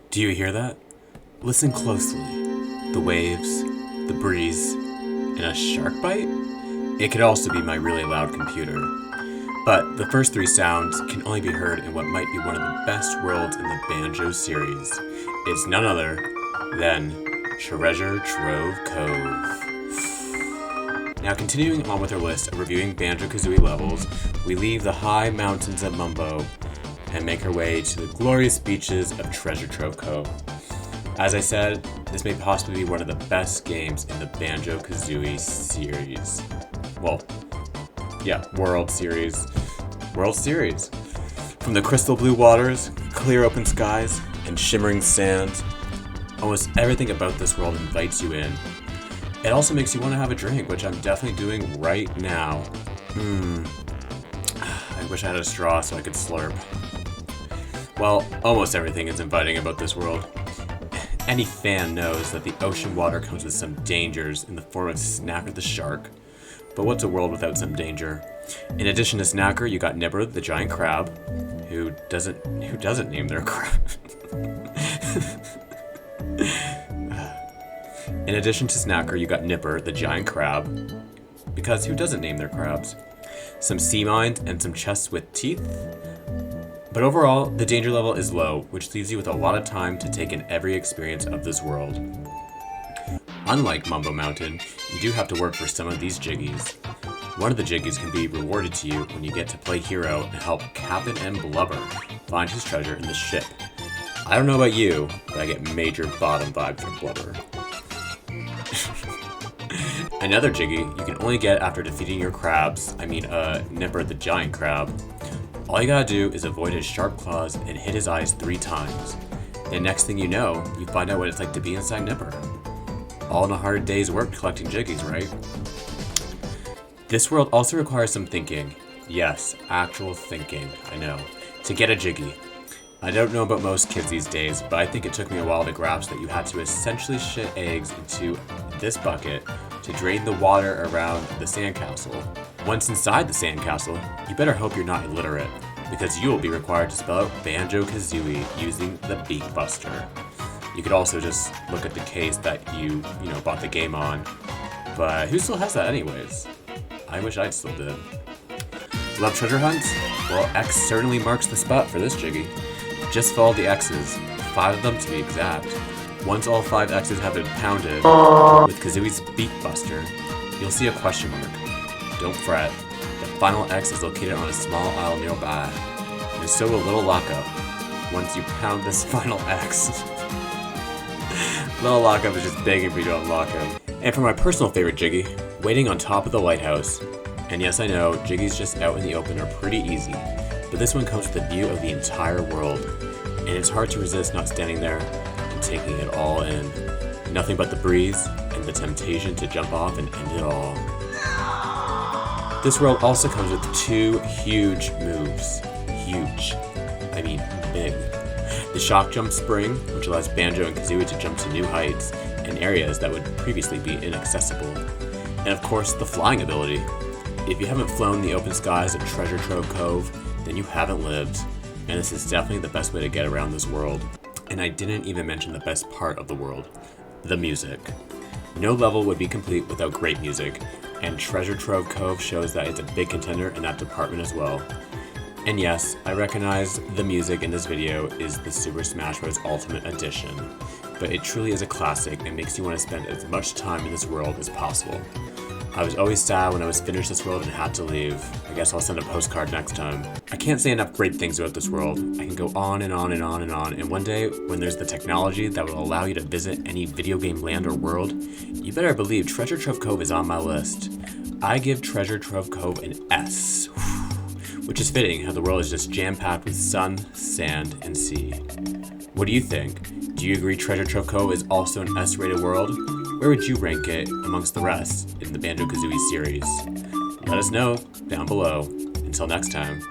Do you hear that? Listen closely. The waves, the breeze, and a shark bite? It could also be my really loud computer. But the first three sounds can only be heard in what might be one of the best worlds in the Banjo series. It's none other than Treasure Trove Cove. Now, continuing on with our list of reviewing Banjo Kazooie levels, we leave the high mountains of Mumbo and make our way to the glorious beaches of Treasure Trove Cove. As I said, this may possibly be one of the best games in the Banjo Kazooie series. Well, yeah, World Series. World Series. From the crystal blue waters, clear open skies, and shimmering sands, almost everything about this world invites you in. It also makes you want to have a drink, which I'm definitely doing right now. I wish I had a straw so I could slurp. Well, almost everything is inviting about this world. Any fan knows that the ocean water comes with some dangers in the form of Snacker the shark. But what's a world without some danger? In addition to Snacker, you got Nipper the giant crab, who doesn't name their crab. In addition to Snacker, you got Nipper the giant crab, because who doesn't name their crabs? Some sea mines and some chests with teeth. But overall, the danger level is low, which leaves you with a lot of time to take in every experience of this world. Unlike Mumbo Mountain, you do have to work for some of these Jiggies. One of the Jiggies can be rewarded to you when you get to play hero and help Captain and Blubber find his treasure in the ship. I don't know about you, but I get major bottom vibes from Blubber. Another Jiggy you can only get after defeating your crabs, Nipper the giant crab. All you gotta do is avoid his sharp claws and hit his eyes 3 times. And next thing you know, you find out what it's like to be inside Nipper. All in a hard day's work collecting Jiggies, right? This world also requires some thinking. Yes, actual thinking, I know. To get a Jiggy. I don't know about most kids these days, but I think it took me a while to grasp that you had to essentially shit eggs into this bucket to drain the water around the sandcastle. Once inside the sandcastle, you better hope you're not illiterate, because you will be required to spell out Banjo Kazooie using the Beak Buster. You could also just look at the case that you bought the game on, but who still has that anyways? I wish I still did. Love treasure hunts? Well, X certainly marks the spot for this Jiggy. Just follow the X's, 5 of them to be exact. Once all 5 X's have been pounded with Kazooie's Beak Buster, you'll see a question mark. Don't fret, the final X is located on a small isle nearby, and so will Little Lockup once you pound this final X. Little Lockup is just begging for you to unlock him. And for my personal favorite Jiggy, waiting on top of the lighthouse. And yes, I know, Jiggies just out in the open are pretty easy, but this one comes with a view of the entire world, and it's hard to resist not standing there and taking it all in. Nothing but the breeze and the temptation to jump off and end it all. This world also comes with 2 huge moves. Huge. I mean big. The Shock Jump Spring, which allows Banjo and Kazooie to jump to new heights and areas that would previously be inaccessible. And of course, the flying ability. If you haven't flown the open skies of Treasure Trove Cove, then you haven't lived. And this is definitely the best way to get around this world. And I didn't even mention the best part of the world. The music. No level would be complete without great music, and Treasure Trove Cove shows that it's a big contender in that department as well. And yes, I recognize the music in this video is the Super Smash Bros. Ultimate Edition, but it truly is a classic and makes you want to spend as much time in this world as possible. I was always sad when I was finished this world and had to leave. I guess I'll send a postcard next time. I can't say enough great things about this world. I can go on and on and on and on, and one day, when there's the technology that will allow you to visit any video game land or world, you better believe Treasure Trove Cove is on my list. I give Treasure Trove Cove an S, which is fitting how the world is just jam-packed with sun, sand, and sea. What do you think? Do you agree Treasure Trove Cove is also an S-rated world? Where would you rank it amongst the rest in the Banjo Kazooie series? Let us know down below. Until next time.